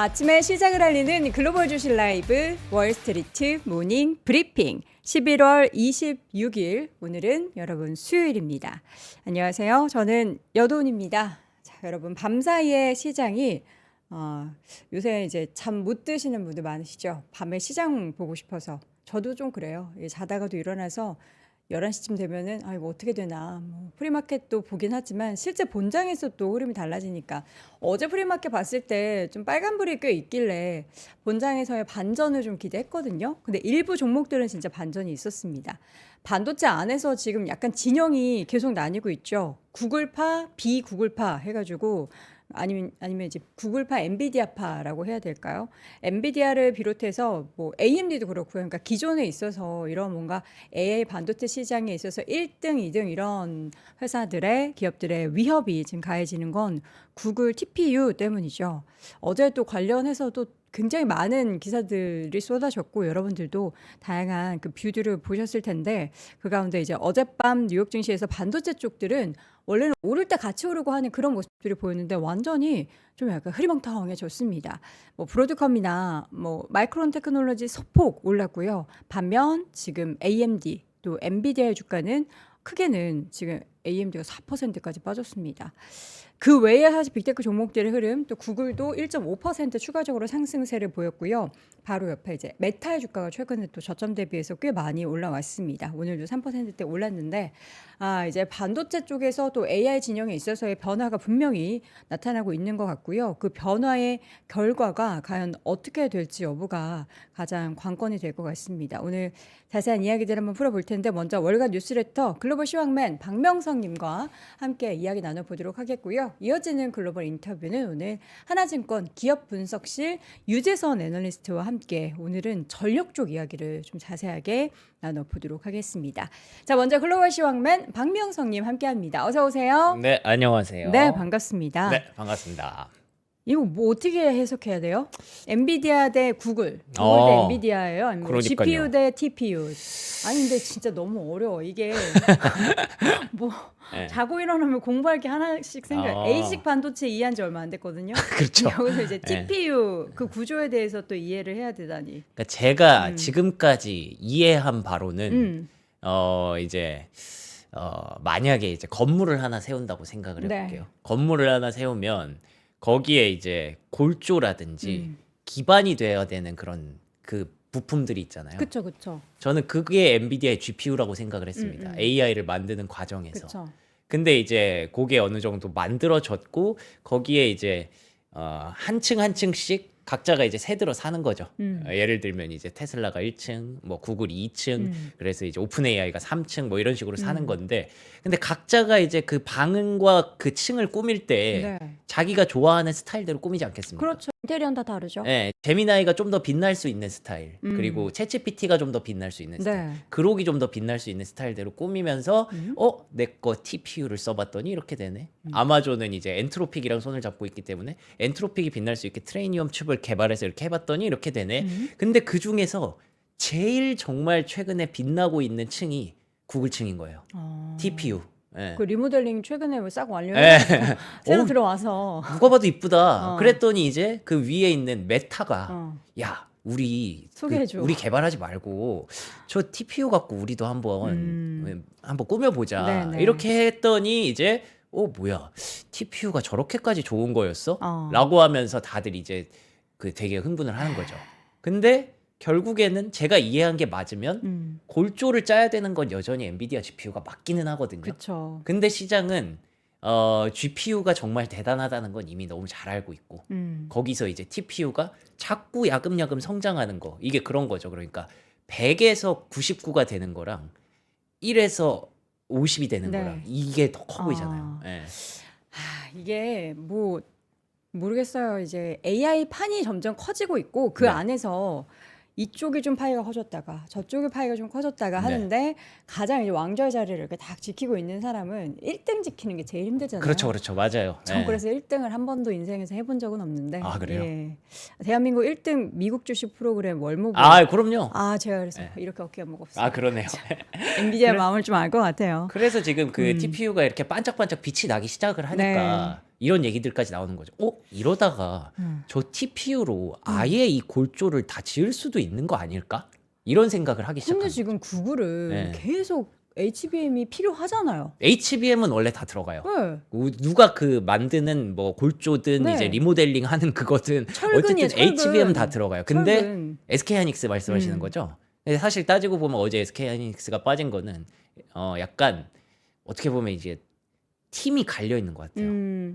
아침에 시작을 알리는 글로벌 주식 라이브 월스트리트 모닝 브리핑 11월 26일 오늘은 여러분 수요일입니다. 안녕하세요. 저는 여돈입니다. 자, 여러분 밤사이에 시장이 요새 이제 잠 못 드시는 분들 많으시죠? 밤에 시장 보고 싶어서 저도 좀 그래요. 자다가도 일어나서 11시쯤 되면은 이거 어떻게 되나 뭐 프리마켓도 보긴 하지만 실제 본장에서 또 흐름이 달라지니까 어제 프리마켓 봤을 때 좀 빨간불이 꽤 있길래 본장에서의 반전을 좀 기대했거든요. 근데 일부 종목들은 진짜 반전이 있었습니다. 반도체 안에서 지금 약간 진영이 계속 나뉘고 있죠. 구글파, 비구글파 해가지고 아니면 이제 구글파, 엔비디아파라고 해야 될까요? 엔비디아를 비롯해서 뭐 AMD도 그렇고요. 그러니까 기존에 있어서 이런 뭔가 AI 반도체 시장에 있어서 1등, 2등 이런 회사들의 기업들의 위협이 지금 가해지는 건 구글 TPU 때문이죠. 어제 또 관련해서도 굉장히 많은 기사들이 쏟아졌고 여러분들도 다양한 그 뷰들을 보셨을 텐데 그 가운데 이제 어젯밤 뉴욕 증시에서 반도체 쪽들은 원래는 오를 때 같이 오르고 하는 그런 모습들이 보였는데 완전히 좀 약간 흐리멍텅해졌습니다. 뭐 브로드컴이나 뭐 마이크론 테크놀로지 소폭 올랐고요. 반면 지금 AMD 또 엔비디아의 주가는 크게는 지금 AMD가 4%까지 빠졌습니다. 그 외에 사실 빅테크 종목들의 흐름 또 구글도 1.5% 추가적으로 상승세를 보였고요. 바로 옆에 이제 메타의 주가가 최근에 또 저점 대비해서 꽤 많이 올라왔습니다. 오늘도 3%대 올랐는데 이제 반도체 쪽에서 또 AI 진영에 있어서의 변화가 분명히 나타나고 있는 것 같고요. 그 변화의 결과가 과연 어떻게 될지 여부가 가장 관건이 될 것 같습니다. 오늘 자세한 이야기들 한번 풀어볼 텐데 먼저 월간 뉴스레터 글로벌 시황맨 박명성님과 함께 이야기 나눠보도록 하겠고요. 이어지는 글로벌 인터뷰는 오늘 하나증권 기업 분석실 유재선 애널리스트와 함께 오늘은 전력 쪽 이야기를 좀 자세하게 나눠보도록 하겠습니다. 자, 먼저 글로벌 시황맨 박명성님 함께합니다. 어서 오세요. 네, 안녕하세요. 네, 반갑습니다. 네, 반갑습니다. 이거 뭐 어떻게 해석해야 돼요? 엔비디아 대 구글 대 엔비디아예요? 아니면 그러니까요. GPU 대 TPU? 아니 근데 진짜 너무 어려워 이게. 뭐 네. 자고 일어나면 공부할 게 하나씩 생겨요. ASIC 반도체 이해한 지 얼마 안 됐거든요. 그렇죠. 여기서 이제 TPU 그 구조에 대해서 또 이해를 해야 되다니. 그러니까 제가 지금까지 이해한 바로는 이제 만약에 이제 건물을 하나 세운다고 생각을 해볼게요. 네. 건물을 하나 세우면 거기에 이제 골조라든지 기반이 되어야 되는 그런 그 부품들이 있잖아요. 그쵸 그쵸. 저는 그게 엔비디아의 GPU라고 생각을 했습니다. AI를 만드는 과정에서. 그쵸. 근데 이제 그게 어느 정도 만들어졌고 거기에 이제 한 층 한 층씩 각자가 이제 새들어 사는 거죠. 예를 들면 이제 테슬라가 1층, 뭐 구글이 2층, 그래서 이제 오픈 AI가 3층 뭐 이런 식으로 사는 건데, 근데 각자가 이제 그 방과 그 층을 꾸밀 때 네. 자기가 좋아하는 스타일대로 꾸미지 않겠습니까? 그렇죠. 인테리어는 다 다르죠. 네, 제미나이가 좀 더 빛날 수 있는 스타일, 그리고 챗GPT가 좀 더 빛날 수 있는 스타일, 네. 그록이 좀 더 빛날 수 있는 스타일대로 꾸미면서 내 거 TPU를 써봤더니 이렇게 되네. 아마존은 이제 엔트로픽이랑 손을 잡고 있기 때문에 엔트로픽이 빛날 수 있게 트레이니엄 칩을 개발해서 이렇게 해봤더니 이렇게 되네. 근데 그 중에서 제일 정말 최근에 빛나고 있는 층이 구글 층인 거예요. TPU. 예. 그 리모델링 최근에 싹 예. 완료해가지고 새로 들어와서 누가 봐도 이쁘다. 그랬더니 이제 그 위에 있는 메타가 야, 우리 소개해줘. 우리 개발하지 말고 저 TPU 갖고 우리도 한번 꾸며보자. 네네. 이렇게 했더니 이제 뭐야, TPU가 저렇게까지 좋은 거였어? 어. 라고 하면서 다들 이제 그 되게 흥분을 하는 거죠. 근데 결국에는 제가 이해한 게 맞으면 골조를 짜야 되는 건 여전히 엔비디아 GPU가 맞기는 하거든요. 그쵸. 근데 시장은 GPU가 정말 대단하다는 건 이미 너무 잘 알고 있고 거기서 이제 TPU가 자꾸 야금야금 성장하는 거, 이게 그런 거죠. 그러니까 100에서 99가 되는 거랑 1에서 50이 되는 네. 거랑 이게 더 커 보이잖아요. 예. 이게 뭐 모르겠어요. 이제 AI 판이 점점 커지고 있고 그 네. 안에서 이쪽이 좀 파이가 커졌다가 저쪽의 파이가 좀 커졌다가 네. 하는데 가장 이제 왕좌의 자리를 이렇게 딱 지키고 있는 사람은 1등 지키는 게 제일 힘들잖아요. 그렇죠, 맞아요. 전 예. 그래서 1등을 한 번도 인생에서 해본 적은 없는데. 아, 그래요? 예. 대한민국 1등 미국 주식 프로그램 월모브. 그럼요. 제가 그래서 네. 이렇게 어깨가 무겁어요. 그러네요. 엔비디아 마음을 좀 알 것 같아요. 그래서 지금 그 TPU가 이렇게 반짝반짝 빛이 나기 시작을 하니까 이런 얘기들까지 나오는 거죠. 이러다가 저 TPU로 아예 이 골조를 다 지을 수도 있는 거 아닐까? 이런 생각을 하기 시작합니다. 근데 지금 구글은 네. 계속 HBM이 필요하잖아요. HBM은 원래 다 들어가요. 네. 누가 그 만드는 뭐 골조든 네. 이제 리모델링 하는 그거든 철근이에요, 어쨌든 철근. HBM 다 들어가요. 근데 철근. SK하이닉스 말씀하시는 거죠? 근데 사실 따지고 보면 어제 SK하이닉스가 빠진 거는 약간 어떻게 보면 이제 팀이 갈려 있는 것 같아요.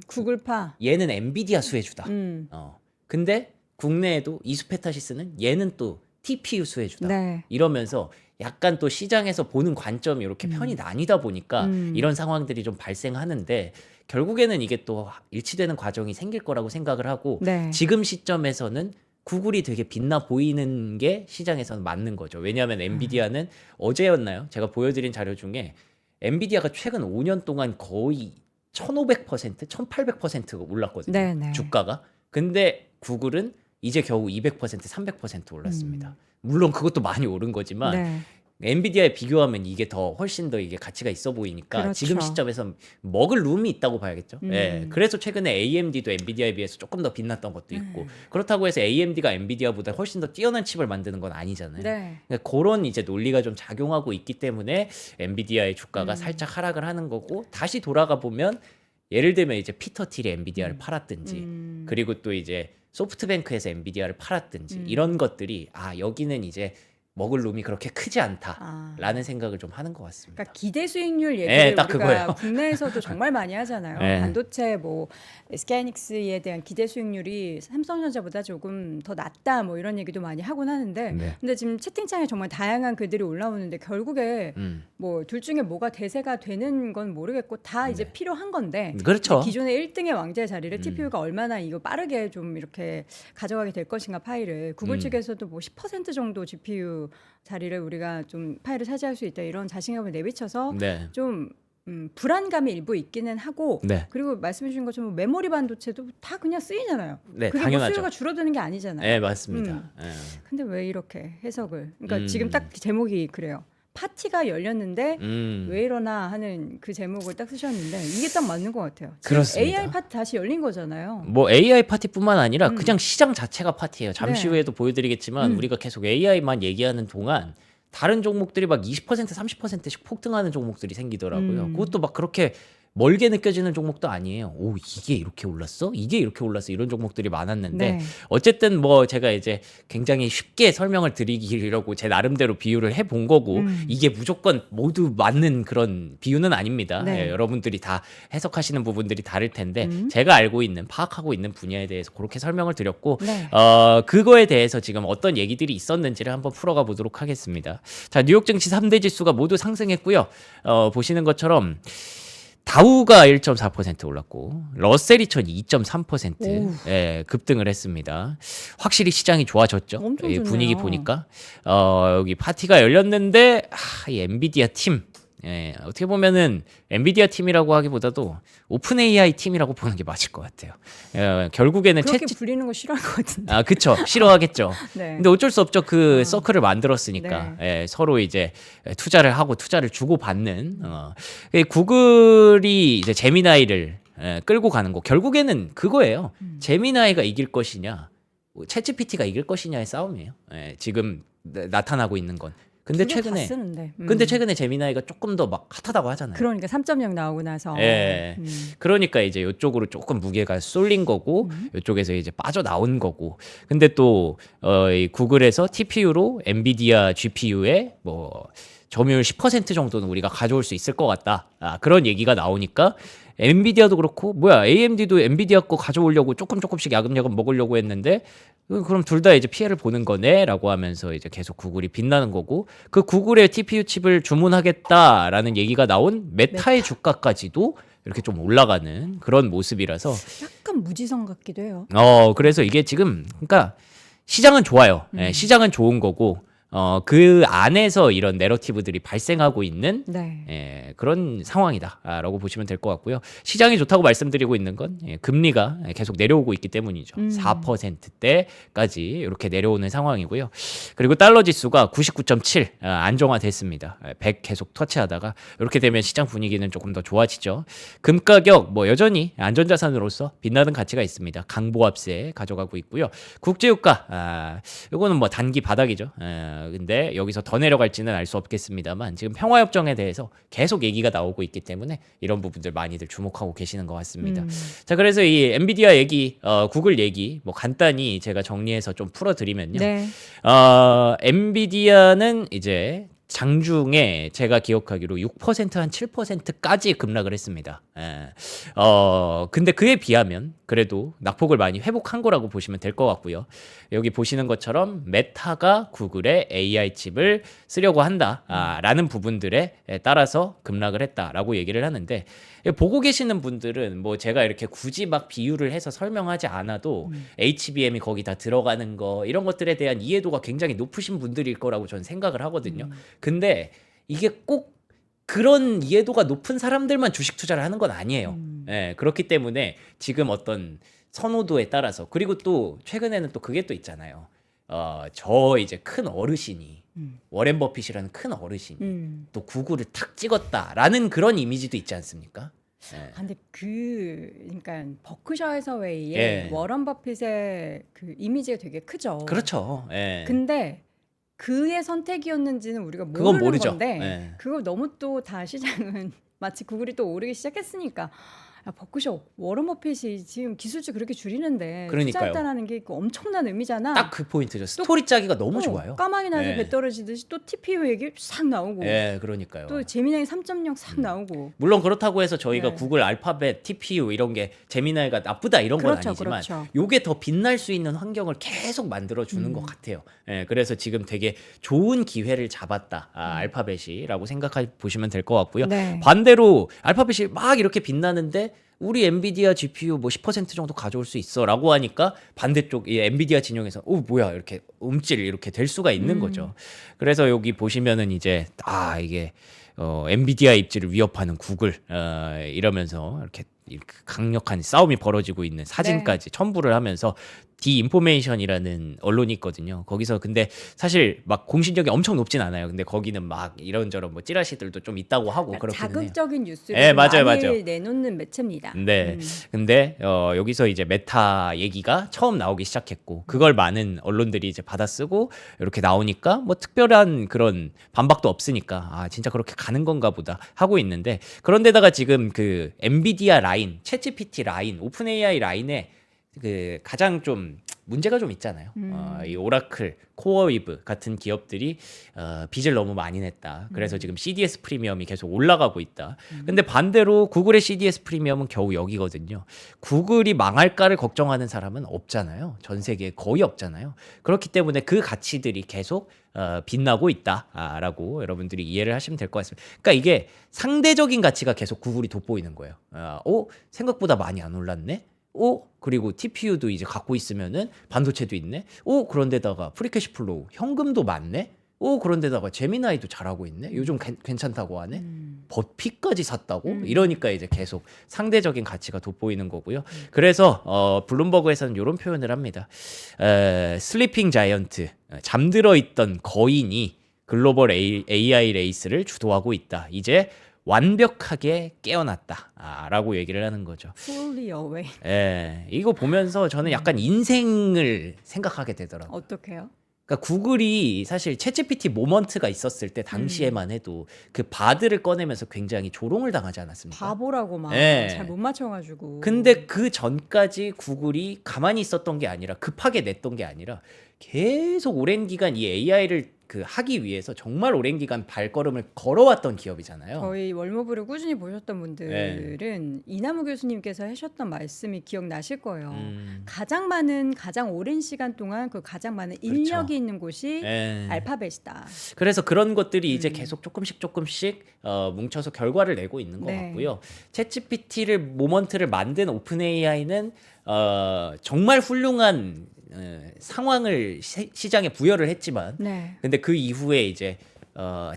구글파. 얘는 엔비디아 수혜주다. 음. 근데 국내에도 이수페타시스는 얘는 또 TPU 수혜주다. 네. 이러면서 약간 또 시장에서 보는 관점이 이렇게 편이 나뉘다 보니까 이런 상황들이 좀 발생하는데 결국에는 이게 또 일치되는 과정이 생길 거라고 생각을 하고 네. 지금 시점에서는 구글이 되게 빛나 보이는 게 시장에서는 맞는 거죠. 왜냐하면 엔비디아는 어제였나요? 제가 보여드린 자료 중에 엔비디아가 최근 5년 동안 거의 1,500%, 1,800%가 올랐거든요. 네네. 주가가. 근데 구글은 이제 겨우 200%, 300% 올랐습니다. 물론 그것도 많이 오른 거지만 네. 엔비디아에 비교하면 이게 더 훨씬 더 이게 가치가 있어 보이니까 그렇죠. 지금 시점에서 먹을 룸이 있다고 봐야겠죠. 예. 그래서 최근에 AMD도 엔비디아에 비해서 조금 더 빛났던 것도 있고 그렇다고 해서 AMD가 엔비디아보다 훨씬 더 뛰어난 칩을 만드는 건 아니잖아요. 네. 그러니까 그런 이제 논리가 좀 작용하고 있기 때문에 엔비디아의 주가가 살짝 하락을 하는 거고 다시 돌아가 보면 예를 들면 이제 피터 틸이 엔비디아를 팔았든지 그리고 또 이제 소프트뱅크에서 엔비디아를 팔았든지 이런 것들이 여기는 이제 먹을 룸이 그렇게 크지 않다라는 생각을 좀 하는 것 같습니다. 그러니까 기대 수익률 얘기를 네, 딱 우리가 그거예요. 국내에서도 정말 많이 하잖아요. 네. 반도체 뭐 SK하이닉스에 대한 기대 수익률이 삼성전자보다 조금 더 낮다 뭐 이런 얘기도 많이 하곤 하는데 네. 근데 지금 채팅창에 정말 다양한 글들이 올라오는데 결국에 뭐 둘 중에 뭐가 대세가 되는 건 모르겠고 다 이제 필요한 건데 그렇죠. 기존의 1등의 왕자의 자리를 TPU가 얼마나 이거 빠르게 좀 이렇게 가져가게 될 것인가 파일을 구글 측에서도 뭐 10% 정도 GPU 자리를 우리가 좀 파일을 차지할 수 있다 이런 자신감을 내비쳐서 네. 좀 불안감이 일부 있기는 하고 네. 그리고 말씀해 주신 것처럼 메모리 반도체도 다 그냥 쓰이잖아요. 네, 그게 뭐 당연하죠. 수요가 줄어드는 게 아니잖아요. 네, 맞습니다. 예. 근데 왜 이렇게 해석을? 그러니까 지금 딱 제목이 그래요. 파티가 열렸는데 왜 이러나 하는 그 제목을 딱 쓰셨는데 이게 딱 맞는 것 같아요. 지금 그렇습니다. AI 파티 다시 열린 거잖아요. 뭐 AI 파티뿐만 아니라 그냥 시장 자체가 파티예요. 잠시 네. 후에도 보여드리겠지만 우리가 계속 AI만 얘기하는 동안 다른 종목들이 막 20% 30%씩 폭등하는 종목들이 생기더라고요. 그것도 막 그렇게 멀게 느껴지는 종목도 아니에요. 오, 이게 이렇게 올랐어? 이게 이렇게 올랐어? 이런 종목들이 많았는데 네. 어쨌든 뭐 제가 이제 굉장히 쉽게 설명을 드리려고 제 나름대로 비유를 해본 거고 이게 무조건 모두 맞는 그런 비유는 아닙니다. 네. 예, 여러분들이 다 해석하시는 부분들이 다를 텐데 제가 알고 있는 파악하고 있는 분야에 대해서 그렇게 설명을 드렸고 네. 그거에 대해서 지금 어떤 얘기들이 있었는지를 한번 풀어가 보도록 하겠습니다. 자, 뉴욕 증시 3대 지수가 모두 상승했고요. 보시는 것처럼 다우가 1.4% 올랐고 러셀 2000이 2.3% 예, 급등을 했습니다. 확실히 시장이 좋아졌죠. 엄청 이 좋네요. 분위기 보니까 여기 파티가 열렸는데 이 엔비디아 팀 어떻게 보면은 엔비디아 팀이라고 하기보다도 오픈 AI 팀이라고 보는 게 맞을 것 같아요. 결국에는 그렇게 불리는 거 싫어할 것 같은데. 그쵸. 싫어하겠죠. 네. 근데 어쩔 수 없죠. 그 서클을 만들었으니까. 네. 서로 이제 투자를 하고 투자를 주고받는. 구글이 이제 제미나이를 끌고 가는 거. 결국에는 그거예요. 제미나이가 이길 것이냐, 챗GPT가 이길 것이냐의 싸움이에요. 지금 나타나고 있는 건. 근데 두개 다 최근에 쓰는데. 근데 최근에 제미나이가 조금 더 막 핫하다고 하잖아요. 그러니까 3.0 나오고 나서 예. 그러니까 이제 이쪽으로 조금 무게가 쏠린 거고 이쪽에서 이제 빠져나온 거고. 근데 또 이 구글에서 TPU로 엔비디아 GPU에 뭐 점유율 10% 정도는 우리가 가져올 수 있을 것 같다. 그런 얘기가 나오니까 엔비디아도 그렇고 AMD도 엔비디아 거 가져오려고 조금씩 야금야금 먹으려고 했는데 그럼 둘 다 이제 피해를 보는 거네라고 하면서 이제 계속 구글이 빛나는 거고 그 구글의 TPU 칩을 주문하겠다라는 얘기가 나온 메타의 주가까지도 이렇게 좀 올라가는 그런 모습이라서 약간 무지성 같기도 해요. 그래서 이게 지금 그러니까 시장은 좋아요. 시장은 좋은 거고 그 안에서 이런 내러티브들이 발생하고 있는 네. 그런 상황이다라고 보시면 될 것 같고요. 시장이 좋다고 말씀드리고 있는 건 금리가 계속 내려오고 있기 때문이죠. 4%대까지 이렇게 내려오는 상황이고요. 그리고 달러 지수가 99.7 안정화됐습니다. 100 계속 터치하다가 이렇게 되면 시장 분위기는 조금 더 좋아지죠. 금 가격 뭐 여전히 안전자산으로서 빛나는 가치가 있습니다. 강보합세 가져가고 있고요. 국제유가 이거는 뭐 단기 바닥이죠. 근데 여기서 더 내려갈지는 알 수 없겠습니다만 지금 평화협정에 대해서 계속 얘기가 나오고 있기 때문에 이런 부분들 많이들 주목하고 계시는 것 같습니다. 자, 그래서 이 엔비디아 얘기, 구글 얘기 뭐 간단히 제가 정리해서 좀 풀어드리면요. 네. 엔비디아는 이제 장중에 제가 기억하기로 6%한 7%까지 급락을 했습니다. 근데 그에 비하면 그래도 낙폭을 많이 회복한 거라고 보시면 될 것 같고요. 여기 보시는 것처럼 메타가 구글의 AI 칩을 쓰려고 한다라는 부분들에 따라서 급락을 했다라고 얘기를 하는데 보고 계시는 분들은 뭐 제가 이렇게 굳이 막 비유를 해서 설명하지 않아도 HBM이 거기 다 들어가는 거 이런 것들에 대한 이해도가 굉장히 높으신 분들일 거라고 저는 생각을 하거든요. 근데 이게 꼭 그런 이해도가 높은 사람들만 주식 투자를 하는 건 아니에요. 그렇기 때문에 지금 어떤 선호도에 따라서 그리고 또 최근에는 또 그게 또 있잖아요. 저 이제 큰 어르신이 워렌 버핏이라는 큰 어르신이 또 구글을 탁 찍었다라는 그런 이미지도 있지 않습니까? 근데 그러니까 버크셔 해서웨이의 예. 워런 버핏의 그 이미지가 되게 크죠. 그렇죠. 근데 그의 선택이었는지는 우리가 그건 모르는 모르죠. 건데 그걸 너무 또 다 시장은 마치 구글이 또 오르기 시작했으니까 버크셔 워런 버핏이 지금 기술주 그렇게 줄이는데 그러니까요. 투자했다라는 게 엄청난 의미잖아. 딱 그 포인트죠. 스토리 짜기가 너무 좋아요. 까마귀 나서 예. 배 떨어지듯이 또 TPU 얘기 싹 나오고 그러니까요. 또 제미나이 3.0 싹 나오고 물론 그렇다고 해서 저희가 네. 구글 알파벳, TPU 이런 게 제미나이가 나쁘다 이런 건 그렇죠, 아니지만 그렇죠. 요게 더 빛날 수 있는 환경을 계속 만들어 주는 것 같아요. 그래서 지금 되게 좋은 기회를 잡았다. 알파벳이라고 생각해 보시면 될 것 같고요. 네. 반대로 알파벳이 막 이렇게 빛나는데 우리 엔비디아 GPU 뭐 10% 정도 가져올 수 있어라고 하니까 반대쪽 이 엔비디아 진영에서 뭐야 이렇게 움찔 이렇게 될 수가 있는 거죠. 그래서 여기 보시면은 이제 이게 엔비디아 입지를 위협하는 구글 이러면서 이렇게 강력한 싸움이 벌어지고 있는 사진까지 첨부를 하면서 디인포메이션이라는 언론이 있거든요. 거기서 근데 사실 막 공신력이 엄청 높진 않아요. 근데 거기는 막 이런저런 뭐 찌라시들도 좀 있다고 하고 그렇긴 해요. 자극적인 뉴스를 예, 맞아요, 많이 맞아요. 내놓는 매체입니다. 네. 근데 여기서 이제 메타 얘기가 처음 나오기 시작했고 그걸 많은 언론들이 이제 받아쓰고 이렇게 나오니까 뭐 특별한 그런 반박도 없으니까 진짜 그렇게 가는 건가 보다 하고 있는데 그런데다가 지금 그 엔비디아 라인, 챗GPT 라인, 오픈 AI 라인에 그 가장 좀 문제가 좀 있잖아요. 이 오라클, 코어위브 같은 기업들이 빚을 너무 많이 냈다. 그래서 지금 CDS 프리미엄이 계속 올라가고 있다. 근데 반대로 구글의 CDS 프리미엄은 겨우 여기거든요. 구글이 망할까를 걱정하는 사람은 없잖아요. 전 세계에 거의 없잖아요. 그렇기 때문에 그 가치들이 계속 빛나고 있다라고 여러분들이 이해를 하시면 될 것 같습니다. 그러니까 이게 상대적인 가치가 계속 구글이 돋보이는 거예요. 생각보다 많이 안 올랐네. 그리고 TPU도 이제 갖고 있으면은 반도체도 있네. 그런데다가 프리캐시 플로우 현금도 많네. 그런데다가 제미나이도 잘하고 있네. 요즘 괜찮다고 하네. 버핏까지 샀다고? 이러니까 이제 계속 상대적인 가치가 돋보이는 거고요. 그래서 블룸버그에서는 이런 표현을 합니다. 슬리핑 자이언트, 잠들어 있던 거인이 글로벌 AI 레이스를 주도하고 있다. 이제 완벽하게 깨어났다라고 얘기를 하는 거죠. Fully away. 이거 보면서 저는 약간 인생을 생각하게 되더라고요. 어떻게요? 그러니까 구글이 사실 챗GPT 모먼트가 있었을 때 당시에만 해도 그 바드를 꺼내면서 굉장히 조롱을 당하지 않았습니까? 바보라고 막 예. 잘 못 맞춰가지고. 근데 그 전까지 구글이 가만히 있었던 게 아니라 급하게 냈던 게 아니라 계속 오랜 기간 이 AI를 하기 위해서 정말 오랜 기간 발걸음을 걸어왔던 기업이잖아요. 저희 월모브를 꾸준히 보셨던 분들은 이남우 교수님께서 하셨던 말씀이 기억나실 거예요. 가장 오랜 시간 동안 그 가장 많은 인력이 있는 곳이 알파벳이다. 그래서 그런 것들이 이제 계속 조금씩 뭉쳐서 결과를 내고 있는 것 네. 같고요. 챗GPT를 모먼트를 만든 오픈 AI는 정말 훌륭한 상황을 시장에 부여를 했지만 네. 근데 그 이후에 이제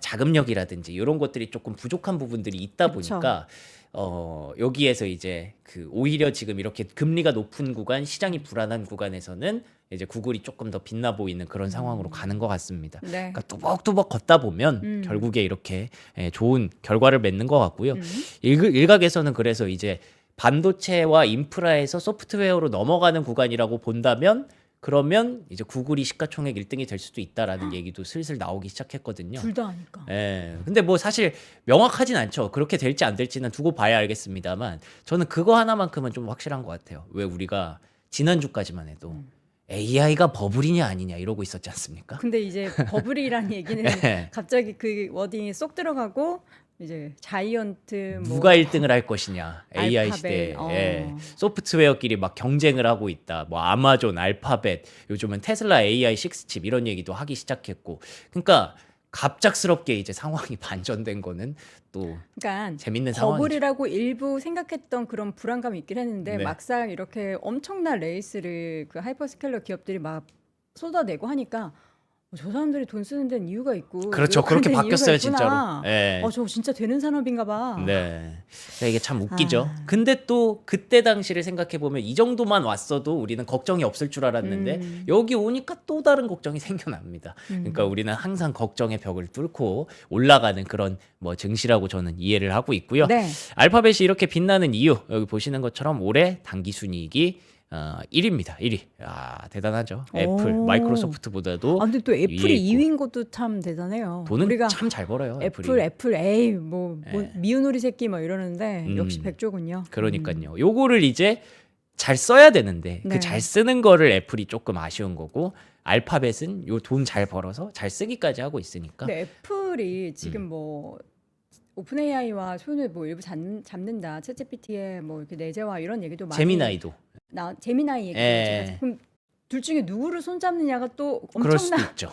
자금력이라든지 이런 것들이 조금 부족한 부분들이 있다 그쵸. 보니까 여기에서 이제 그 오히려 지금 이렇게 금리가 높은 구간, 시장이 불안한 구간에서는 이제 구글이 조금 더 빛나 보이는 그런 상황으로 가는 것 같습니다. 네. 그러니까 뚜벅뚜벅 걷다 보면 결국에 이렇게 좋은 결과를 맺는 것 같고요. 일각에서는 그래서 이제 반도체와 인프라에서 소프트웨어로 넘어가는 구간이라고 본다면 그러면 이제 구글이 시가총액 1등이 될 수도 있다라는 얘기도 슬슬 나오기 시작했거든요. 둘 다 하니까. 예. 근데 뭐 사실 명확하진 않죠. 그렇게 될지 안 될지는 두고 봐야 알겠습니다만 저는 그거 하나만큼은 좀 확실한 것 같아요. 왜 우리가 지난주까지만 해도 AI가 버블이냐 아니냐 이러고 있었지 않습니까? 근데 이제 버블이라는 얘기는 네. 갑자기 그 워딩이 쏙 들어가고 이제 자이언트 뭐 누가 1등을 할 것이냐 AI 알파벳, 시대에 어. 소프트웨어끼리 막 경쟁을 하고 있다. 뭐 아마존, 알파벳, 요즘은 테슬라 AI 6칩 이런 얘기도 하기 시작했고, 그러니까 갑작스럽게 이제 상황이 반전된 거는 또 그러니까 재밌는 상황이죠. 버블이라고 일부 생각했던 그런 불안감이 있긴 했는데 네. 막상 이렇게 엄청난 레이스를 그 하이퍼스케일러 기업들이 막 쏟아내고 하니까 저 사람들이 돈 쓰는 데는 이유가 있고 그렇죠. 이렇게 그렇게 하는 바뀌었어요, 이유가 있구나. 진짜로. 예. 저 진짜 되는 산업인가 봐. 네. 그러니까 이게 참 웃기죠. 아. 근데 또 그때 당시를 생각해 보면 이 정도만 왔어도 우리는 걱정이 없을 줄 알았는데 여기 오니까 또 다른 걱정이 생겨납니다. 그러니까 우리는 항상 걱정의 벽을 뚫고 올라가는 그런 뭐 증시라고 저는 이해를 하고 있고요. 네. 알파벳이 이렇게 빛나는 이유 여기 보시는 것처럼 올해 당기 순이익이 1위입니다. 1위. 대단하죠. 애플, 오. 마이크로소프트보다도 아, 근데 또 애플이 위에 있고. 2위인 것도 참 대단해요. 돈은 우리가 참 잘 벌어요. 애플 에이 뭐 네. 미운 우리 새끼 뭐 이러는데 역시 백조군요. 그러니까요. 요거를 이제 잘 써야 되는데 네. 그 잘 쓰는 거를 애플이 조금 아쉬운 거고 알파벳은 요 돈 잘 벌어서 잘 쓰기까지 하고 있으니까 근데 애플이 지금 뭐 오픈 AI와 손을 뭐 일부 잡는다. 챗GPT에 뭐 이렇게 내재화 이런 얘기도 많이 제미나이도 제미나이 얘기도 예. 제가 그럼 둘 중에 누구를 손잡느냐가 또 그럴 수도 엄청나. 있죠.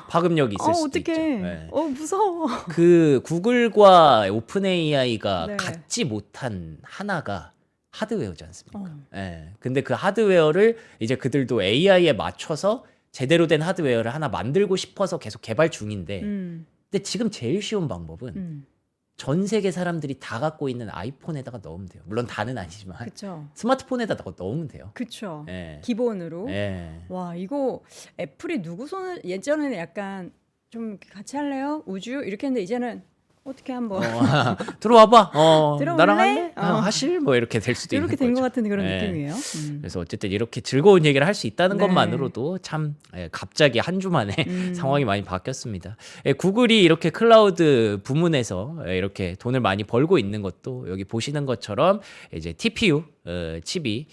파급력이 있을 수도 있죠. 어떡해. 예. 무서워. 그 구글과 오픈 AI가 네. 갖지 못한 하나가 하드웨어지 않습니까? 어. 예. 근데 그 하드웨어를 이제 그들도 AI에 맞춰서 제대로 된 하드웨어를 하나 만들고 싶어서 계속 개발 중인데 근데 지금 제일 쉬운 방법은 전 세계 사람들이 다 갖고 있는 아이폰에다가 넣으면 돼요. 물론 다는 아니지만 그쵸. 스마트폰에다가 넣으면 돼요. 그쵸. 예. 기본으로. 예. 와, 이거 애플이 누구 손을 예전에는 약간 좀 같이 할래요? 우주 이렇게 했는데 이제는 어떻게 한번 들어와봐. 들어올래? 나랑 할래? 어. 하실? 뭐 이렇게 될 수도 있는 이렇게 된 것 거죠. 같은 그런 예. 느낌이에요. 그래서 어쨌든 이렇게 즐거운 얘기를 할 수 있다는 네. 것만으로도 참 갑자기 한 주 만에 상황이 많이 바뀌었습니다. 구글이 이렇게 클라우드 부문에서 이렇게 돈을 많이 벌고 있는 것도 여기 보시는 것처럼 이제 TPU 칩이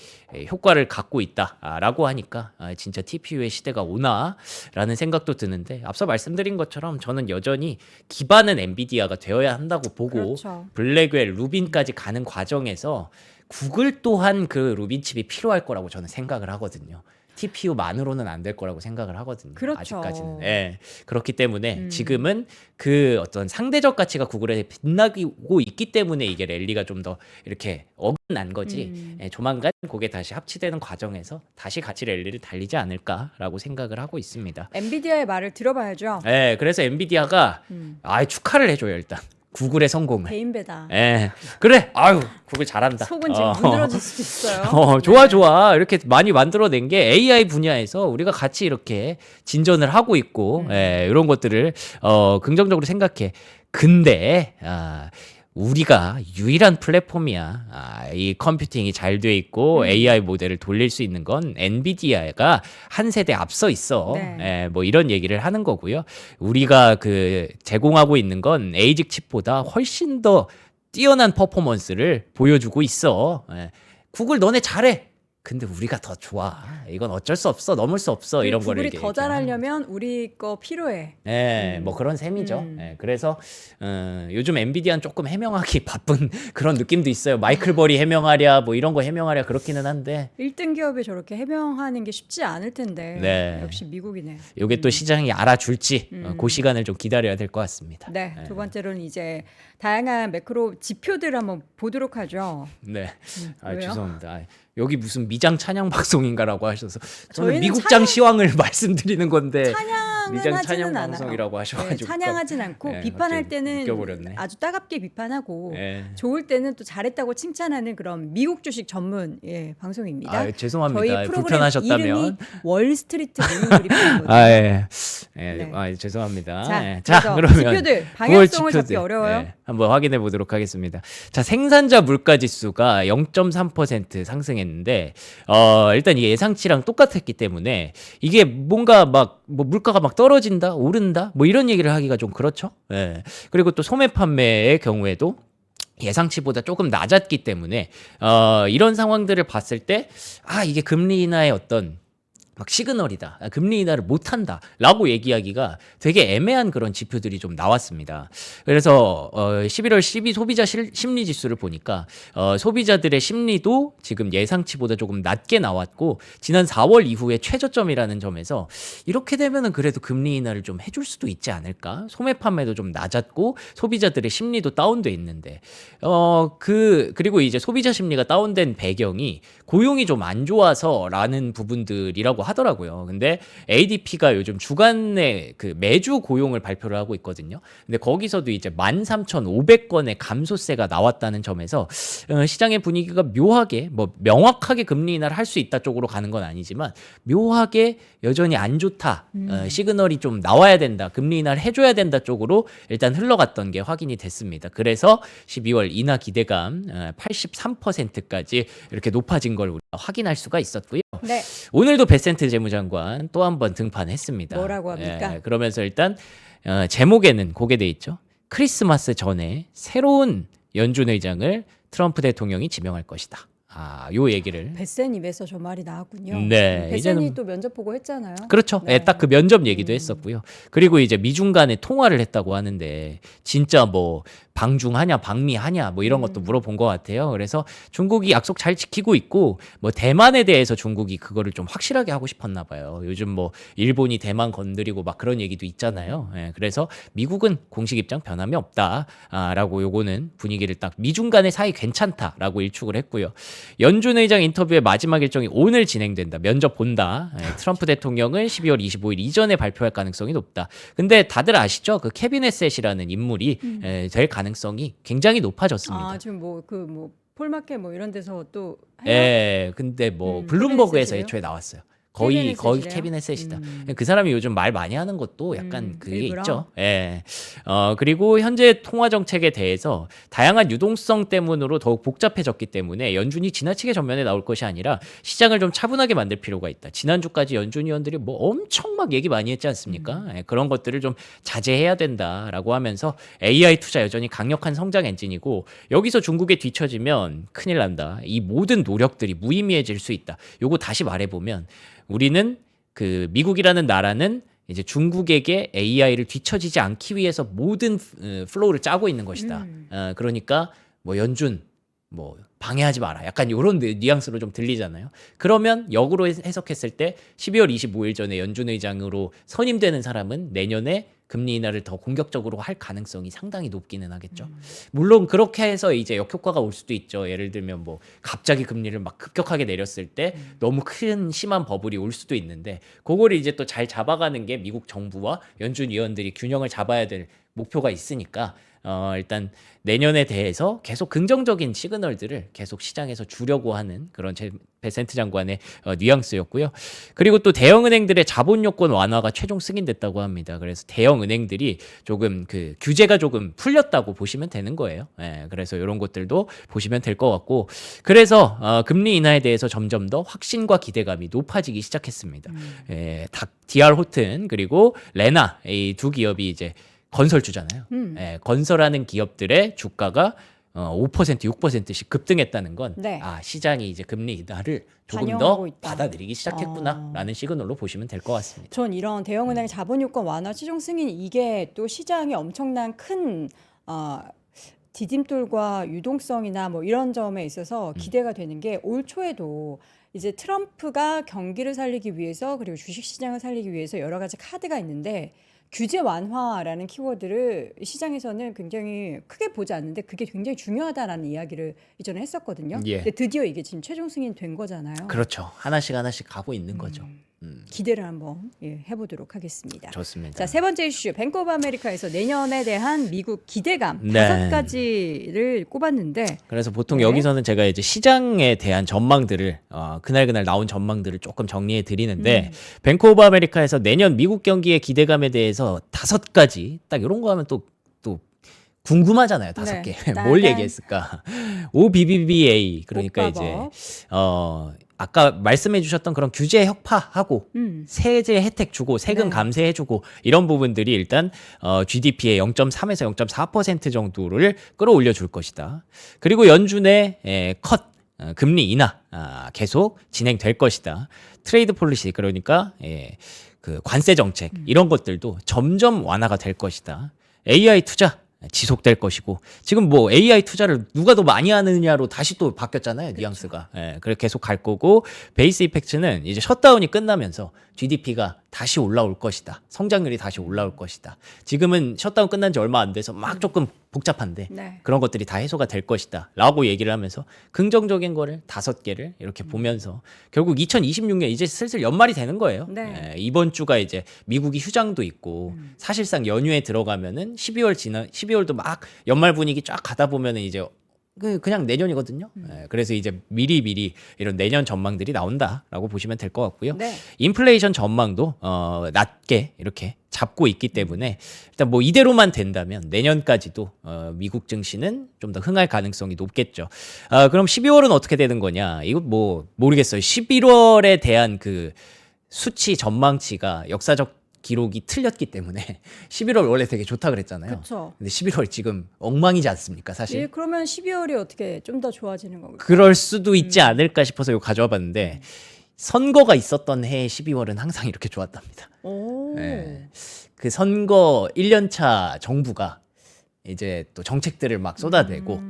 효과를 갖고 있다라고 하니까 진짜 TPU의 시대가 오나라는 생각도 드는데 앞서 말씀드린 것처럼 저는 여전히 기반은 엔비디아가 되어야 한다고 보고 그렇죠. 블랙웰, 루빈까지 가는 과정에서 구글 또한 그 루빈 칩이 필요할 거라고 저는 생각을 하거든요. TPU만으로는 안 될 거라고 생각을 하거든요. 그렇죠. 아직까지는. 예. 그렇기 때문에 지금은 그 어떤 상대적 가치가 구글에 빛나고 있기 때문에 이게 랠리가 좀 더 이렇게 어긋난 거지. 예, 조만간 그게 다시 합치되는 과정에서 다시 가치 랠리를 달리지 않을까라고 생각을 하고 있습니다. 엔비디아의 말을 들어봐야죠. 예, 그래서 엔비디아가 축하를 해줘요 일단 구글의 성공을. 대인배다. 예, 그래. 아유, 구글 잘한다. 속은 지금 문드러질 수도 있어요. 좋아 네. 좋아 이렇게 많이 만들어낸 게 AI 분야에서 우리가 같이 이렇게 진전을 하고 있고 이런 것들을 긍정적으로 생각해. 근데 우리가 유일한 플랫폼이야. 이 컴퓨팅이 잘 돼 있고 AI 모델을 돌릴 수 있는 건 엔비디아가 한 세대 앞서 있어. 네. 뭐 이런 얘기를 하는 거고요. 우리가 그 제공하고 있는 건 에이직 칩보다 훨씬 더 뛰어난 퍼포먼스를 보여주고 있어. 구글 너네 잘해. 근데 우리가 더 좋아. 이건 어쩔 수 없어. 넘을 수 없어. 이런 거를 구글이 이렇게 더 잘하려면 우리 거 필요해. 뭐 그런 셈이죠. 그래서 요즘 엔비디아는 조금 해명하기 바쁜 그런 느낌도 있어요. 마이클 버리 해명하랴 뭐 이런 거 해명하랴 그렇기는 한데 1등 기업이 저렇게 해명하는 게 쉽지 않을 텐데. 네. 역시 미국이네. 이게 또 시장이 알아줄지 그 시간을 좀 기다려야 될 것 같습니다. 네, 두 번째로는 이제 다양한 매크로 지표들 한번 보도록 하죠. 네. 왜요? 죄송합니다. 여기 무슨 미장 찬양 방송인가라고 하셔서 저는 저희는 미국장 시황을 말씀드리는 건데 찬양은 미장 찬양 하지는 않아요. 방송이라고 하셔가지고 네, 찬양하진 않고 네, 비판할 갑자기 때는 웃겨버렸네. 아주 따갑게 비판하고 예. 좋을 때는 또 잘했다고 칭찬하는 그런 미국 주식 전문 방송입니다. 아, 죄송합니다. 저희 프로그램 불편하셨다면. 이름이 월스트리트 모닝 브리핑이거든요. 아, 예. 예. 네. 아, 죄송합니다. 자, 예. 그래서 그러면 지표들 9월 방향성을 잡기 지표들, 어려워요. 예, 한번 확인해 보도록 하겠습니다. 자, 생산자 물가 지수가 0.3% 상승했는데 일단 이게 예상치랑 똑같았기 때문에 이게 뭔가 막 뭐 물가가 막 떨어진다, 오른다, 뭐 이런 얘기를 하기가 좀 그렇죠. 예. 그리고 또 소매 판매의 경우에도 예상치보다 조금 낮았기 때문에 이런 상황들을 봤을 때 이게 금리 인하의 어떤 막 시그널이다. 금리 인하를 못한다. 라고 얘기하기가 되게 애매한 그런 지표들이 좀 나왔습니다. 그래서 11월 12 소비자 심리 지수를 보니까 소비자들의 심리도 지금 예상치보다 조금 낮게 나왔고 지난 4월 이후에 최저점이라는 점에서 이렇게 되면은 그래도 금리 인하를 좀 해줄 수도 있지 않을까? 소매 판매도 좀 낮았고 소비자들의 심리도 다운돼 있는데 그리고 이제 소비자 심리가 다운된 배경이 고용이 좀 안 좋아서라는 부분들이라고 하더라고요. 근데 ADP가 요즘 주간에 그 매주 고용을 발표를 하고 있거든요. 근데 거기서도 이제 13,500건의 감소세가 나왔다는 점에서 시장의 분위기가 묘하게 뭐 명확하게 금리 인하를 할 수 있다 쪽으로 가는 건 아니지만 묘하게 여전히 안 좋다. 시그널이 좀 나와야 된다. 금리 인하를 해줘야 된다 쪽으로 일단 흘러갔던 게 확인이 됐습니다. 그래서 12월 인하 기대감 83%까지 이렇게 높아진 걸 우리가 확인할 수가 있었고요. 네. 오늘도 베센트 재무장관 또 한 번 등판했습니다. 뭐라고 합니까? 그러면서 일단 제목에는 그게 돼 있죠. 크리스마스 전에 새로운 연준 의장을 트럼프 대통령이 지명할 것이다. 요 얘기를. 베센 입에서 저 말이 나왔군요. 네, 베센이 이제는- 또 면접 보고 했잖아요. 그렇죠. 네. 딱 그 면접 얘기도 했었고요. 그리고 이제 미중 간에 통화를 했다고 하는데 진짜 뭐 방중하냐 방미하냐 뭐 이런 것도 물어본 것 같아요. 그래서 중국이 약속 잘 지키고 있고 뭐 대만에 대해서 중국이 그거를 좀 확실하게 하고 싶었나 봐요. 요즘 뭐 일본이 대만 건드리고 막 그런 얘기도 있잖아요. 그래서 미국은 공식 입장 변함이 없다라고 요거는 분위기를 딱 미중 간의 사이 괜찮다라고 일축을 했고요. 연준 의장 인터뷰의 마지막 일정이 오늘 진행된다. 면접 본다. 트럼프 대통령은 12월 25일 이전에 발표할 가능성이 높다. 근데 다들 아시죠? 그 케빈 헤셋이라는 인물이 될 가능성이 굉장히 높아졌습니다. 지금 폴마켓 이런 데서 또 근데 뭐 케빈 블룸버그에서 헤셋이래요? 애초에 나왔어요. 케빈 거의 헤셋이래요? 케빈 헤셋이다. 그 사람이 요즘 말 많이 하는 것도 약간 그게 일부러? 있죠. 그리고 현재 통화 정책에 대해서 다양한 유동성 때문으로 더욱 복잡해졌기 때문에 연준이 지나치게 전면에 나올 것이 아니라 시장을 좀 차분하게 만들 필요가 있다. 지난주까지 연준 위원들이 뭐 엄청 막 얘기 많이 했지 않습니까? 그런 것들을 좀 자제해야 된다라고 하면서 AI 투자 여전히 강력한 성장 엔진이고 여기서 중국에 뒤처지면 큰일 난다. 이 모든 노력들이 무의미해질 수 있다. 요거 다시 말해보면 우리는 그 미국이라는 나라는 이제 중국에게 AI를 뒤처지지 않기 위해서 모든 플로우를 짜고 있는 것이다. 그러니까 뭐 연준 뭐 방해하지 마라. 약간 이런 뉘앙스로 좀 들리잖아요. 그러면 역으로 해석했을 때 12월 25일 전에 연준 의장으로 선임되는 사람은 내년에 금리 인하를 더 공격적으로 할 가능성이 상당히 높기는 하겠죠. 물론 그렇게 해서 이제 역효과가 올 수도 있죠. 예를 들면 뭐 갑자기 금리를 막 급격하게 내렸을 때 너무 큰 심한 버블이 올 수도 있는데 그거를 이제 또 잘 잡아가는 게 미국 정부와 연준 위원들이 균형을 잡아야 될 목표가 있으니까 일단 내년에 대해서 계속 긍정적인 시그널들을 계속 시장에서 주려고 하는 그런 베센트 장관의 뉘앙스였고요. 그리고 또 대형은행들의 자본 요건 완화가 최종 승인됐다고 합니다. 그래서 대형은행들이 조금 그 규제가 조금 풀렸다고 보시면 되는 거예요. 그래서 이런 것들도 보시면 될 것 같고 그래서 금리 인하에 대해서 점점 더 확신과 기대감이 높아지기 시작했습니다. DR 호튼 그리고 레나 이 두 기업이 이제 건설주잖아요. 건설하는 기업들의 주가가 5%, 6%씩 급등했다는 건 네. 시장이 이제 금리 인하를 조금 반영하고 더 있다. 받아들이기 시작했구나라는 시그널로 보시면 될 것 같습니다. 전 이런 대형은행 자본 요건 완화 최종 승인 이게 또 시장에 엄청난 큰 디딤돌과 유동성이나 뭐 이런 점에 있어서 기대가 되는 게 올 초에도 이제 트럼프가 경기를 살리기 위해서 그리고 주식 시장을 살리기 위해서 여러 가지 카드가 있는데 규제 완화라는 키워드를 시장에서는 굉장히 크게 보지 않는데 그게 굉장히 중요하다라는 이야기를 이전에 했었거든요. 예. 근데 드디어 이게 지금 최종 승인된 거잖아요. 그렇죠. 하나씩 가고 있는 거죠. 기대를 한번 해보도록 하겠습니다. 좋습니다. 자, 세 번째 이슈, 뱅크 오브 아메리카에서 내년에 대한 미국 기대감 네. 5가지를 꼽았는데 그래서 보통 네. 여기서는 제가 이제 시장에 대한 전망들을 그날 나온 전망들을 조금 정리해 드리는데 뱅크 오브 아메리카에서 내년 미국 경기의 기대감에 대해서 5가지 딱 이런 거 하면 또 궁금하잖아요. 5개. 네. 뭘 얘기했을까? OBBBA 그러니까 이제 아까 말씀해 주셨던 그런 규제 혁파하고 세제 혜택 주고 세금 네. 감세해 주고 이런 부분들이 일단 GDP의 0.3에서 0.4% 정도를 끌어올려 줄 것이다. 그리고 연준의 금리 인하 계속 진행될 것이다. 트레이드 폴리시 그러니까 그 관세 정책 이런 것들도 점점 완화가 될 것이다. AI 투자 지속될 것이고 지금 뭐 AI 투자를 누가 더 많이 하느냐로 다시 또 바뀌었잖아요. 뉘앙스가. 그래 계속 갈 거고 베이스 이펙트는 이제 셧다운이 끝나면서 GDP가 다시 올라올 것이다. 성장률이 다시 올라올 것이다. 지금은 셧다운 끝난 지 얼마 안 돼서 막 조금 복잡한데 네. 그런 것들이 다 해소가 될 것이다. 라고 얘기를 하면서 긍정적인 거를 5개를 이렇게 보면서 결국 2026년 이제 슬슬 연말이 되는 거예요. 네. 이번 주가 이제 미국이 휴장도 있고 사실상 연휴에 들어가면은 12월도 막 연말 분위기 쫙 가다 보면은 이제 그냥 내년이거든요. 그래서 이제 미리 이런 내년 전망들이 나온다라고 보시면 될 것 같고요. 네. 인플레이션 전망도 낮게 이렇게 잡고 있기 때문에 일단 뭐 이대로만 된다면 내년까지도 미국 증시는 좀 더 흥할 가능성이 높겠죠. 그럼 12월은 어떻게 되는 거냐? 이거 뭐 모르겠어요. 11월에 대한 그 수치 전망치가 역사적 기록이 틀렸기 때문에 11월 원래 되게 좋다 그랬잖아요. 그렇죠. 근데 11월 지금 엉망이지 않습니까, 사실? 예, 그러면 12월이 어떻게 좀 더 좋아지는 건가요? 그럴 수도 있지 않을까 싶어서 이거 가져와 봤는데 선거가 있었던 해의 12월은 항상 이렇게 좋았답니다. 오. 예. 그 선거 1년차 정부가 이제 또 정책들을 막 쏟아내고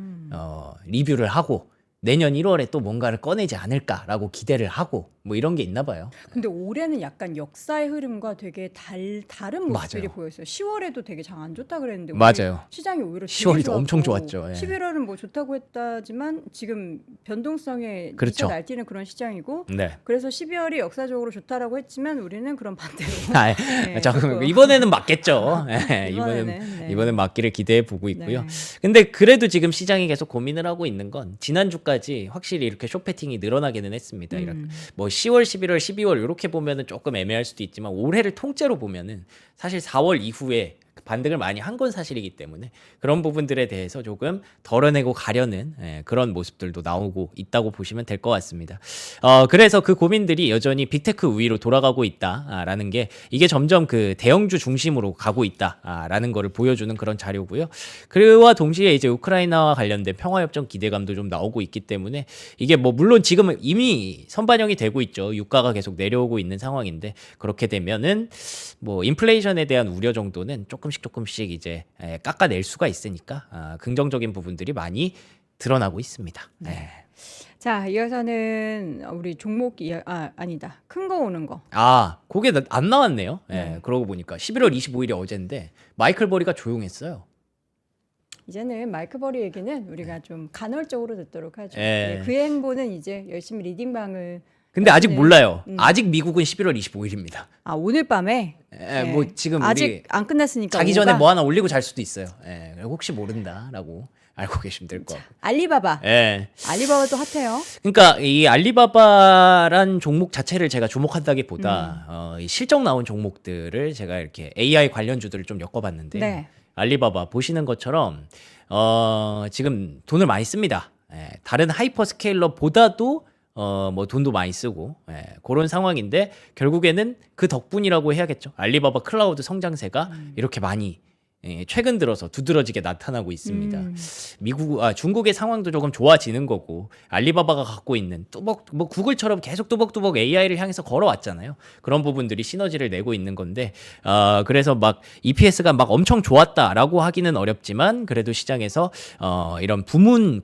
리뷰를 하고 내년 1월에 또 뭔가를 꺼내지 않을까라고 기대를 하고 뭐 이런 게 있나 봐요. 근데 올해는 약간 역사의 흐름과 되게 다른 모습들이 맞아요. 보였어요. 10월에도 되게 장 안 좋다 그랬는데 올해 맞아요. 시장이 오히려 10월이 되게 엄청 좋았고, 좋았죠. 예. 11월은 뭐 좋다고 했다지만 지금 변동성에 그렇죠. 미쳐 날뛰는 그런 시장이고 네. 그래서 12월이 역사적으로 좋다라고 했지만 우리는 그런 반대로 네, 자, 그럼 조금. 이번에는 맞겠죠. 예, 이번에는, 네. 이번엔 맞기를 기대해 보고 있고요. 네. 근데 그래도 지금 시장이 계속 고민을 하고 있는 건 지난주까지 확실히 이렇게 숏패팅이 늘어나기는 했습니다. 이렇게 뭐 10월, 11월, 12월 이렇게 보면은 조금 애매할 수도 있지만 올해를 통째로 보면은 사실 4월 이후에 반등을 많이 한 건 사실이기 때문에 그런 부분들에 대해서 조금 덜어내고 가려는 그런 모습들도 나오고 있다고 보시면 될 것 같습니다. 그래서 그 고민들이 여전히 빅테크 우위로 돌아가고 있다라는 게 이게 점점 그 대형주 중심으로 가고 있다라는 거를 보여주는 그런 자료고요. 그와 동시에 이제 우크라이나와 관련된 평화협정 기대감도 좀 나오고 있기 때문에 이게 뭐 물론 지금은 이미 선반영이 되고 있죠. 유가가 계속 내려오고 있는 상황인데 그렇게 되면은 뭐 인플레이션에 대한 우려 정도는 조금씩 이제 깎아낼 수가 있으니까 긍정적인 부분들이 많이 드러나고 있습니다. 네. 자, 이어서는 우리 종목 아니다. 큰 거 오는 거. 그게 안 나왔네요. 네. 그러고 보니까 11월 25일이 어젠데 마이클 버리가 조용했어요. 이제는 마이크 버리 얘기는 우리가 좀 간헐적으로 듣도록 하죠. 예. 그 행보는 이제 열심히 리딩방을 근데 아직 네. 몰라요. 아직 미국은 11월 25일입니다. 오늘 밤에 뭐 지금 아직 우리 안 끝났으니까 자기 전에 오후가 뭐 하나 올리고 잘 수도 있어요. 혹시 모른다라고 알고 계시면 될 것 같고. 알리바바. 알리바바도 핫해요. 그러니까 이 알리바바란 종목 자체를 제가 주목한다기보다 이 실적 나온 종목들을 제가 이렇게 AI 관련주들을 좀 엮어봤는데 네. 알리바바 보시는 것처럼 지금 돈을 많이 씁니다. 다른 하이퍼스케일러보다도 뭐 돈도 많이 쓰고 그런 상황인데 결국에는 그 덕분이라고 해야겠죠. 알리바바 클라우드 성장세가 이렇게 많이 최근 들어서 두드러지게 나타나고 있습니다. 중국의 상황도 조금 좋아지는 거고 알리바바가 갖고 있는 뭐 구글처럼 계속 뚜벅뚜벅 AI를 향해서 걸어왔잖아요. 그런 부분들이 시너지를 내고 있는 건데 그래서 막 EPS가 막 엄청 좋았다라고 하기는 어렵지만 그래도 시장에서 이런 부문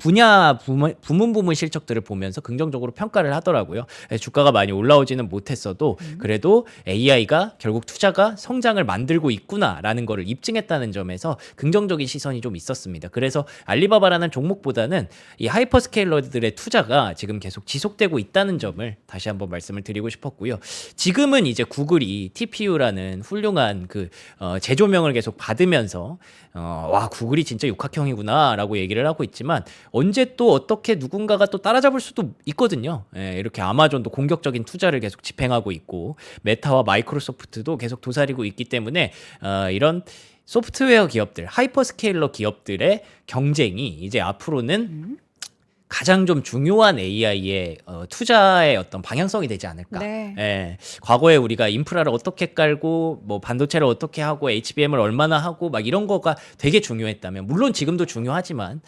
실적들을 보면서 긍정적으로 평가를 하더라고요. 주가가 많이 올라오지는 못했어도 그래도 AI가 결국 투자가 성장을 만들고 있구나라는 거를 입증했다는 점에서 긍정적인 시선이 좀 있었습니다. 그래서 알리바바라는 종목보다는 이 하이퍼스케일러들의 투자가 지금 계속 지속되고 있다는 점을 다시 한번 말씀을 드리고 싶었고요. 지금은 이제 구글이 TPU라는 훌륭한 그 재조명을 계속 받으면서 와 구글이 진짜 육각형이구나라고 얘기를 하고 있지만 언제 또 어떻게 누군가가 또 따라잡을 수도 있거든요. 이렇게 아마존도 공격적인 투자를 계속 집행하고 있고 메타와 마이크로소프트도 계속 도사리고 있기 때문에 이런 소프트웨어 기업들, 하이퍼스케일러 기업들의 경쟁이 이제 앞으로는 가장 좀 중요한 AI의 투자의 어떤 방향성이 되지 않을까. 네. 과거에 우리가 인프라를 어떻게 깔고 뭐 반도체를 어떻게 하고 HBM을 얼마나 하고 막 이런 거가 되게 중요했다면 물론 지금도 중요하지만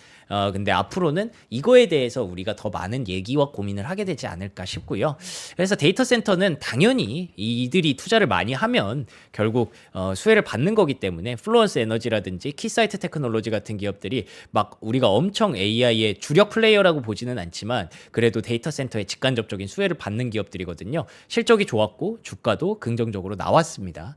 근데 앞으로는 이거에 대해서 우리가 더 많은 얘기와 고민을 하게 되지 않을까 싶고요. 그래서 데이터 센터는 당연히 이들이 투자를 많이 하면 결국 수혜를 받는 거기 때문에 플루언스 에너지라든지 키사이트 테크놀로지 같은 기업들이 막 우리가 엄청 AI의 주력 플레이어라고 보지는 않지만 그래도 데이터 센터에 직간접적인 수혜를 받는 기업들이거든요. 실적이 좋았고 주가도 긍정적으로 나왔습니다.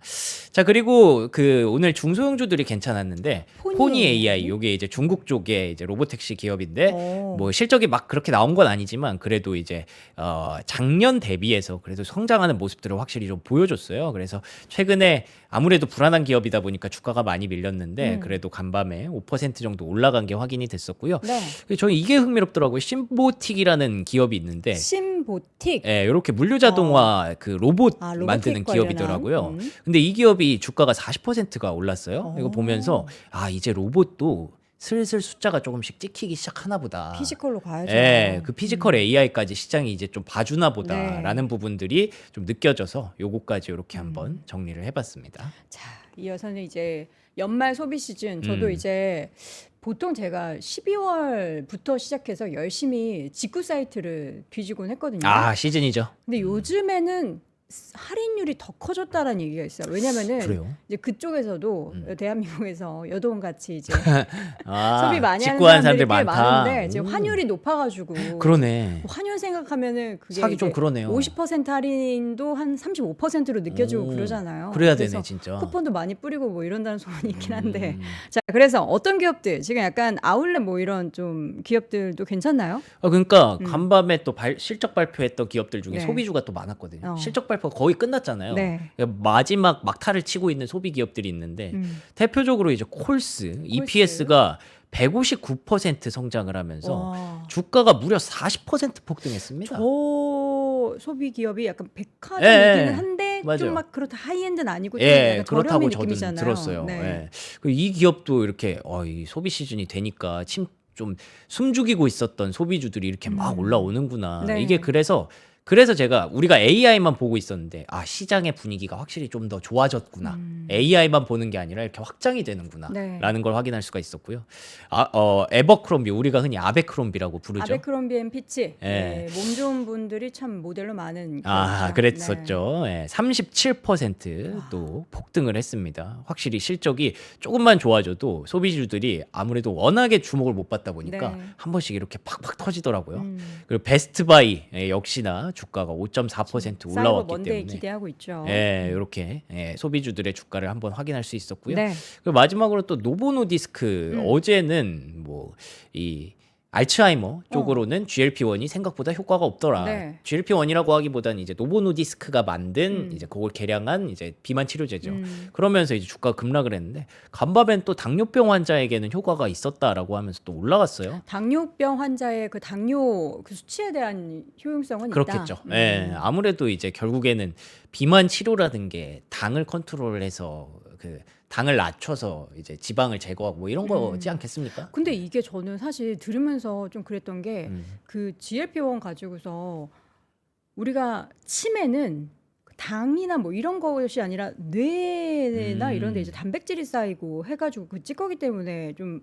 자 그리고 그 오늘 중소형주들이 괜찮았는데 포니 AI 요게 이제 중국 쪽에 이제 로보택시 기업인데 뭐 실적이 막 그렇게 나온 건 아니지만 그래도 이제 작년 대비해서 그래도 성장하는 모습들을 확실히 좀 보여줬어요. 그래서 최근에 아무래도 불안한 기업이다 보니까 주가가 많이 밀렸는데 그래도 간밤에 5% 정도 올라간 게 확인이 됐었고요. 네. 저는 이게 흥미롭더라고요. 심보틱이라는 기업이 있는데 심보틱. 이렇게 물류자동화 그 로봇 로보틱 만드는 관련한. 기업이더라고요. 근데 이 기업이 주가가 40%가 올랐어요. 이거 보면서 이제 로봇도 슬슬 숫자가 조금씩 찍히기 시작하나 보다. 피지컬로 가야죠. 그 피지컬 AI까지 시장이 이제 좀 봐주나 보다라는 부분들이 좀 느껴져서 요거까지 이렇게 한번 정리를 해봤습니다. 자, 이어서는 이제 연말 소비 시즌. 저도 이제 보통 제가 12월부터 시작해서 열심히 직구 사이트를 뒤지곤 했거든요. 시즌이죠. 근데 요즘에는 할인율이 더 커졌다라는 얘기가 있어요. 왜냐면은 그래요? 이제 그쪽에서도 대한민국에서 여도원 같이 이제 소비 많이 하는 직구하는 사람들이 사람들 꽤 많다. 많은데 지금 환율이 높아가지고 그러네. 환율 생각하면은 그게 사기 좀 그러네요. 50% 할인도 한 35%로 느껴지고 그러잖아요. 그래야 그래서 되네 진짜. 쿠폰도 많이 뿌리고 뭐 이런다는 소문이 있긴 한데 자 그래서 어떤 기업들 지금 약간 아울렛 뭐 이런 좀 기업들도 괜찮나요? 그러니까 간밤에 또 실적 발표했던 기업들 중에 네. 소비주가 또 많았거든요. 어. 실적 발표가 거의 끝났잖아요. 네. 마지막 막타를 치고 있는 소비 기업들이 있는데 대표적으로 이제 콜스 EPS가 159% 성장을 하면서 와. 주가가 무려 40% 폭등했습니다. 저 소비 기업이 약간 백화점이기는 한데 맞아요. 좀 막 그렇다 하이엔드는 아니고 좀 약간 그렇다고 저렴한 저는 느낌이잖아요. 들었어요. 네. 이 기업도 이렇게 이 소비 시즌이 되니까 좀 숨죽이고 있었던 소비주들이 이렇게 막 올라오는구나. 네. 이게 그래서 우리가 AI만 보고 있었는데 시장의 분위기가 확실히 좀 더 좋아졌구나. AI만 보는 게 아니라 이렇게 확장이 되는구나. 네. 라는 걸 확인할 수가 있었고요. 에버크롬비 우리가 흔히 아베크롬비라고 부르죠. 아베크롬비 앤 피치. 예. 몸 좋은 분들이 참 모델로 많은 그랬었죠. 37%또 폭등을 했습니다. 확실히 실적이 조금만 좋아져도 소비주들이 아무래도 워낙에 주목을 못 받다 보니까 네. 한 번씩 이렇게 팍팍 터지더라고요. 그리고 베스트바이 역시나 주가가 5.4% 사이버 올라왔기 먼데이 때문에 기대하고 있죠. 이렇게 소비주들의 주가를 한번 확인할 수 있었고요. 네. 그리고 마지막으로 또 노보노디스크 어제는 뭐 이 알츠하이머 쪽으로는 GLP-1이 생각보다 효과가 없더라. 네. GLP-1이라고 하기보다는 이제 노보노디스크가 만든 이제 그걸 개량한 이제 비만 치료제죠. 그러면서 이제 주가가 급락을 했는데 간밤엔 또 당뇨병 환자에게는 효과가 있었다라고 하면서 또 올라갔어요. 당뇨병 환자의 그 당뇨 그 수치에 대한 효용성은 그렇겠죠. 있다. 아무래도 이제 결국에는 비만 치료라는 게 당을 컨트롤해서 그 당을 낮춰서 이제 지방을 제거하고 뭐 이런 거지 않겠습니까? 근데 이게 저는 사실 들으면서 좀 그랬던 게 그 GLP-1 가지고서 우리가 치매는 당이나 뭐 이런 것이 아니라 뇌나 이런 데 음. 이제 단백질이 쌓이고 해가지고 그 찌꺼기 때문에 좀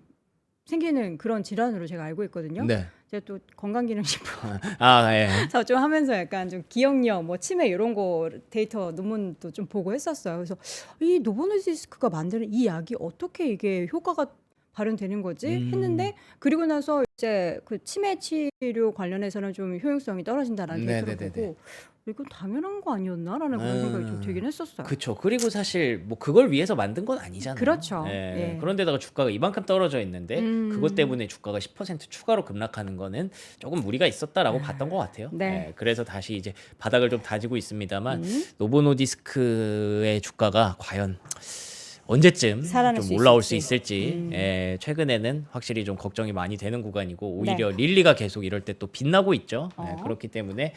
생기는 그런 질환으로 제가 알고 있거든요. 네. 제가 또 건강기능식품 아, 예. 서 좀 하면서 약간 좀 기억력, 뭐 치매 이런 거 데이터 논문도 좀 보고 했었어요. 그래서 이 노보노디스크가 만드는 이 약이 어떻게 이게 효과가 발현되는 거지 했는데 그리고 나서 이제 그 치매 치료 관련해서는 좀 효용성이 떨어진다라는 데이터를 네네네네. 보고 이건 당연한 거 아니었나라는 그런 생각이 좀 들긴 했었어요. 그쵸. 그리고 사실 뭐 그걸 위해서 만든 건 아니잖아요. 그렇죠. 예. 예. 그런데다가 주가가 이만큼 떨어져 있는데 그것 음. 때문에 주가가 10% 추가로 급락하는 거는 조금 무리가 있었다라고 봤던 것 같아요. 네. 예. 그래서 다시 이제 바닥을 좀 다지고 있습니다만 음. 노보노디스크의 주가가 과연 언제쯤 살아날 수 좀 올라올 수 있을지. 있을지 예, 최근에는 확실히 좀 걱정이 많이 되는 구간이고 네. 오히려 릴리가 계속 이럴 때 또 빛나고 있죠. 예, 어. 그렇기 때문에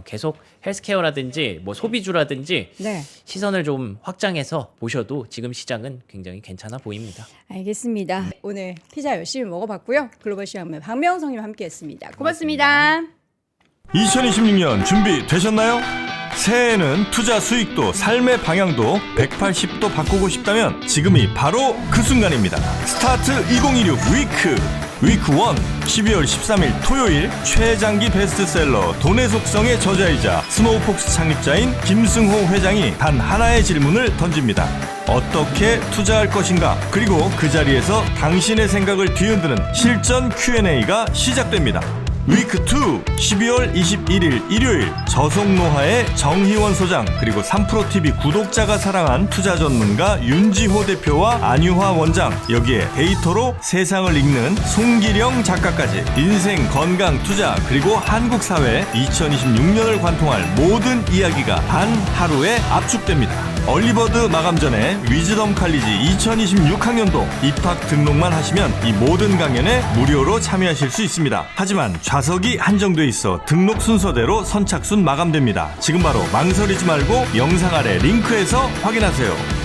계속 헬스케어라든지 뭐 소비주라든지 네. 시선을 좀 확장해서 보셔도 지금 시장은 굉장히 괜찮아 보입니다. 알겠습니다. 오늘 피자 열심히 먹어봤고요. 글로벌 시황맨 박명성님 함께했습니다. 고맙습니다. 2026년 준비되셨나요? 새해에는 투자 수익도 삶의 방향도 180도 바꾸고 싶다면 지금이 바로 그 순간입니다. 스타트 2026 위크 1 12월 13일 토요일 최장기 베스트셀러 돈의 속성의 저자이자 스노우폭스 창립자인 김승호 회장이 단 하나의 질문을 던집니다. 어떻게 투자할 것인가? 그리고 그 자리에서 당신의 생각을 뒤흔드는 실전 Q&A가 시작됩니다. 위크 2 12월 21일 일요일 저속노화의 정희원 소장 그리고 3프로TV 구독자가 사랑한 투자 전문가 윤지호 대표와 안유화 원장 여기에 데이터로 세상을 읽는 송기령 작가까지 인생 건강 투자 그리고 한국 사회 2026년을 관통할 모든 이야기가 단 하루에 압축됩니다. 얼리버드 마감 전에 위즈덤 칼리지 2026학년도 입학 등록만 하시면 이 모든 강연에 무료로 참여하실 수 있습니다. 하지만 좌석이 한정돼 있어 등록 순서대로 선착순 마감됩니다. 지금 바로 망설이지 말고 영상 아래 링크에서 확인하세요.